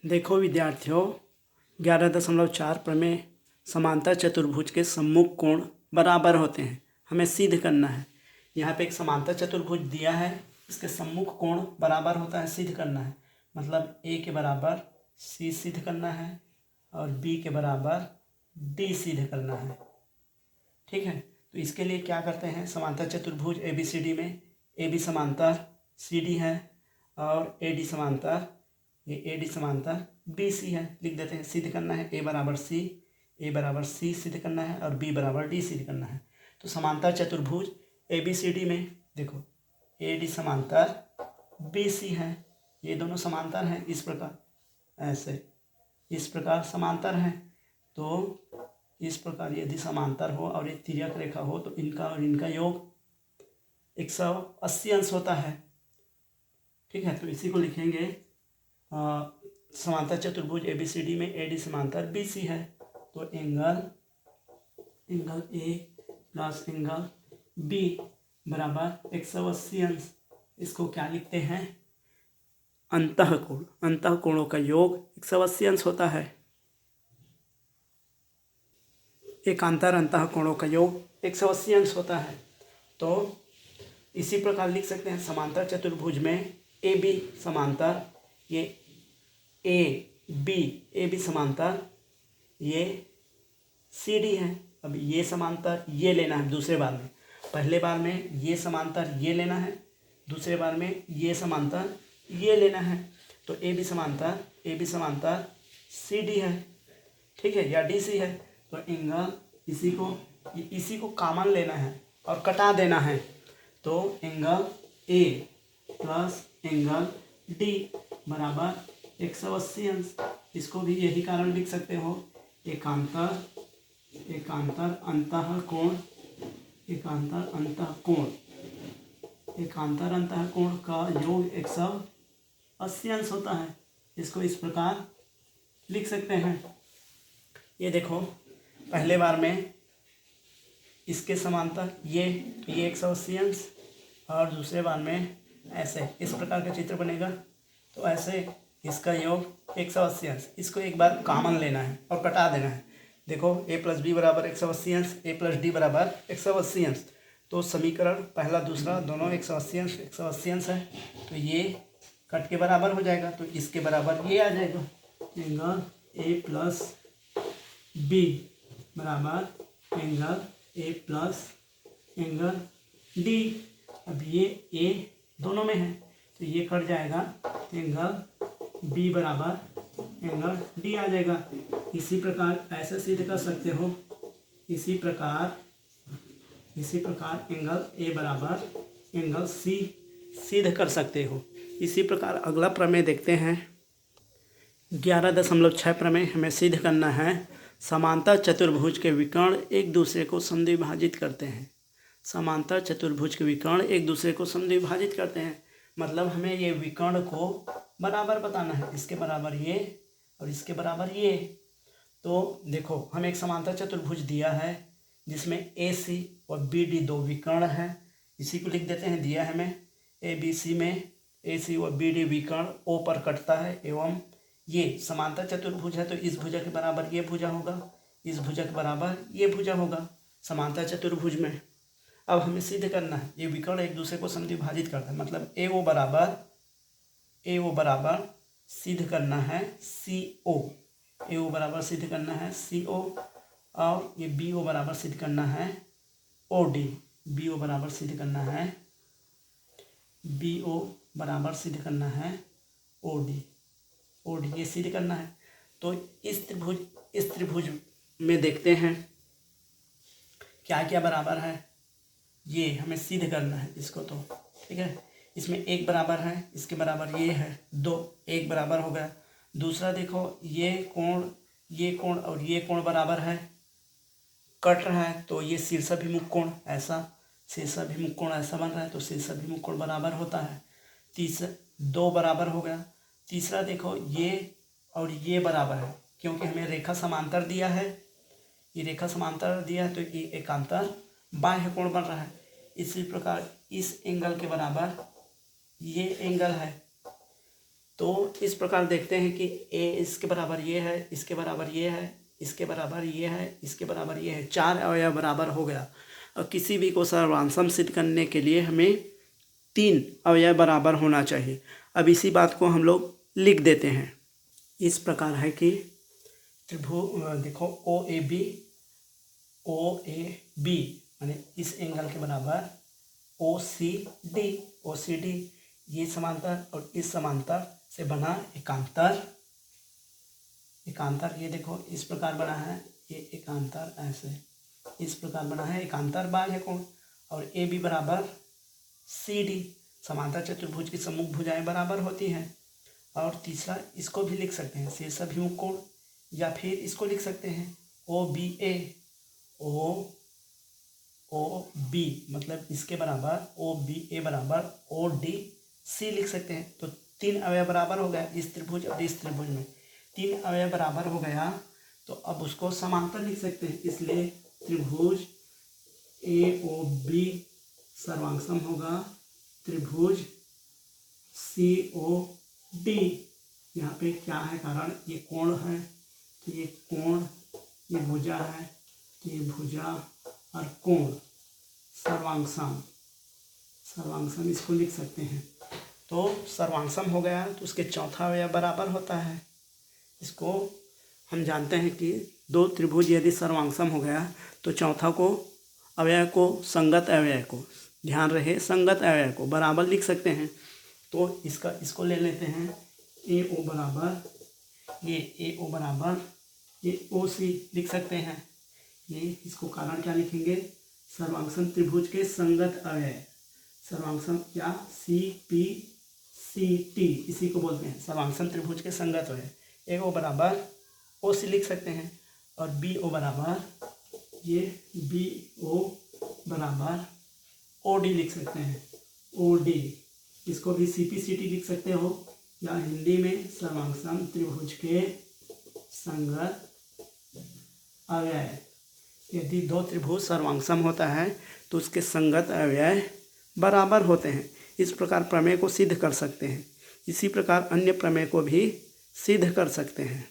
देखो विद्यार्थियों, 11.4 प्रमेय समांतर चतुर्भुज के सम्मुख कोण बराबर होते हैं। हमें सिद्ध करना है। यहाँ पे एक समांतर चतुर्भुज दिया है, इसके सम्मुख कोण बराबर होता है, सिद्ध करना है। मतलब ए के बराबर सी सिद्ध करना है और बी के बराबर डी सिद्ध करना है। ठीक है, तो इसके लिए क्या करते हैं, समांतर चतुर्भुज ए बी सी डी में ए बी समांतर सी डी है और ए डी समांतर बी सी है। लिख देते हैं, सिद्ध करना है ए बराबर सी सिद्ध करना है और बी बराबर डी सिद्ध करना है। तो समांतर चतुर्भुज ए बी सी डी में देखो ए डी समांतर बी सी है, ये दोनों समांतर हैं। इस प्रकार ऐसे इस प्रकार समांतर हैं। तो इस प्रकार यदि समांतर हो और एक तिर्यक रेखा हो तो इनका और इनका योग 180 अंश होता है। ठीक है, तो इसी को लिखेंगे समांतर चतुर्भुज ए बी सी डी में ए डी समांतर बी सी है। तो angle A plus angle B बराबर 180 अंश। इसको क्या लिखते हैं, अंतःकोण। अंतःकोणों का योग 180 अंश होता है। एकांतर अंतःकोणों का योग 180 अंश होता है। तो इसी प्रकार लिख सकते हैं, समांतर चतुर्भुज में ए बी समांतर ये ए बी समांतर ये सी डी है। अब ये समांतर ये लेना है दूसरे बार में। पहले बार में ये समांतर ये लेना है, दूसरे बार में ये समांतर ये लेना है। तो ए बी समांतर सी डी है, ठीक है, या डी सी है। तो एंगल इसी को कॉमन लेना है और कटा देना है। तो angle A plus angle D बराबर 180 अंश। इसको भी यही कारण लिख सकते हो, एकांतर अंतःकोण का योग 180 अंश होता है। इसको इस प्रकार लिख सकते हैं। ये देखो, पहले बार में इसके समांतर ये 180 अंश और दूसरे बार में ऐसे इस प्रकार का चित्र बनेगा। तो ऐसे इसका योग 180 अंश। इसको एक बार कॉमन लेना है और कटा देना है। देखो ए प्लस बी बराबर 180 अंश, ए प्लस डी बराबर 180 अंश। तो समीकरण पहला दूसरा दोनों 180 अंश है। तो ये कट के बराबर हो जाएगा। तो इसके बराबर ये आ जाएगा, एंगल ए प्लस बी बराबर angle A plus angle D. अब ये ए दोनों में है तो ये कट जाएगा, एंगल बी बराबर एंगल डी आ जाएगा। इसी प्रकार ऐसे सिद्ध कर सकते हो। इसी प्रकार एंगल ए बराबर एंगल सी सिद्ध कर सकते हो। इसी प्रकार अगला प्रमेय देखते हैं। 11.6 प्रमेय हमें सिद्ध करना है, समांतर चतुर्भुज के विकर्ण एक दूसरे को समद्विभाजित करते हैं। समांतर चतुर्भुज के विकर्ण एक दूसरे को समद्विभाजित करते हैं। मतलब हमें ये विकर्ण को बराबर बताना है, इसके बराबर ये और इसके बराबर ये। तो देखो, हमें एक समांतर चतुर्भुज दिया है जिसमें ए सी और बी डी दो विकर्ण हैं। इसी को लिख देते हैं, दिया है हमें ए बी सी में ए सी और बी डी विकर्ण ओ पर कटता है एवं ये समांतर चतुर्भुज है। तो इस भुजा के बराबर ये भुजा होगा, इस भुजा के बराबर ये भुजा होगा समांतर चतुर्भुज में। अब हमें सिद्ध करना है, ये विकर्ण एक दूसरे को समद्विभाजित करता है। मतलब ए ओ बराबर सिद्ध करना है सी ओ, ए ओ बराबर सिद्ध करना है सी ओ। और ये बी ओ बराबर सिद्ध करना है ओ डी, बी ओ बराबर सिद्ध करना है ओ डी, ये सिद्ध करना है। तो इस त्रिभुज में देखते हैं क्या क्या बराबर है, ये हमें सिद्ध करना है इसको। तो ठीक है, इसमें एक बराबर है, इसके बराबर ये है, दो एक बराबर हो गया। दूसरा देखो, ये कोण और ये कोण बराबर है, कट रहा है। तो ये शीर्षाभिमुख कोण ऐसा बन रहा है। तो शीर्षाभिमुख कोण बराबर होता है। दो बराबर हो गया। तीसरा देखो, ये और ये बराबर है, क्योंकि हमें रेखा समांतर दिया है। ये रेखा समांतर दिया है तो ये एकांतर बाह्य कोण बन रहा है। इसी प्रकार इस एंगल के बराबर ये एंगल है। तो इस प्रकार देखते हैं कि ए इसके बराबर ये है, इसके बराबर ये है, इसके बराबर ये है, इसके बराबर ये है, 4 अवयव बराबर हो गया। और किसी भी को सर्वांशम सिद्ध करने के लिए हमें 3 अवयव बराबर होना चाहिए। अब इसी बात को हम लोग लिख देते हैं। इस प्रकार है कि देखो ओ ए बी माने इस एंगल के बराबर ओ सी डी, ये समांतर और इस समांतर से बना एकांतर, ये देखो इस प्रकार बना है, ये एकांतर ऐसे इस प्रकार बना है, एकांतर बाह्य कोण। और ए बी बराबर सी डी, समांतर चतुर्भुज की सम्मुख भुजाएं बराबर होती हैं। और तीसरा इसको भी लिख सकते हैं शीर्षाभिमुख कोण, या फिर इसको लिख सकते हैं ओ बी, मतलब इसके बराबर ओ बी ए बराबर ओ डी सी लिख सकते हैं। तो 3 अवयव बराबर हो गया इस त्रिभुज और इस त्रिभुज में 3 अवयव बराबर हो गया। तो अब उसको समांतर लिख सकते हैं, इसलिए त्रिभुज ए ओ बी सर्वांगसम होगा त्रिभुज सी ओ डी। यहाँ पे क्या है कारण, ये कोण है, तो ये कोण, ये भुजा है, तो ये भुजा और कोण सर्वांगसम इसको लिख सकते हैं। तो सर्वांगसम हो गया तो उसके चौथा अवयव बराबर होता है। इसको हम जानते हैं कि 2 त्रिभुज यदि सर्वांगसम हो गया तो चौथा को अवयव को संगत अवयव को, ध्यान रहे संगत अवयव को बराबर लिख सकते हैं। तो इसको ले लेते हैं ए ओ बराबर ये ओ सी लिख सकते हैं। ये इसको कारण क्या लिखेंगे, सर्वांगसम त्रिभुज के संगत अवयव, सर्वांगसम क्या सी पी सी टी इसी को बोलते हैं सर्वांगसम त्रिभुज के संगत अवयव। ए ओ बराबर ओ सी लिख सकते हैं और बी ओ बराबर ये बी ओ बराबर ओ डी लिख सकते हैं, ओ डी। इसको भी सी पी सी टी लिख सकते हो, या हिंदी में सर्वांगसम त्रिभुज के संगत अवयव। यदि 2 त्रिभुज सर्वांगसम होता है तो उसके संगत अवयव बराबर होते हैं। इस प्रकार प्रमेय को सिद्ध कर सकते हैं। इसी प्रकार अन्य प्रमेय को भी सिद्ध कर सकते हैं।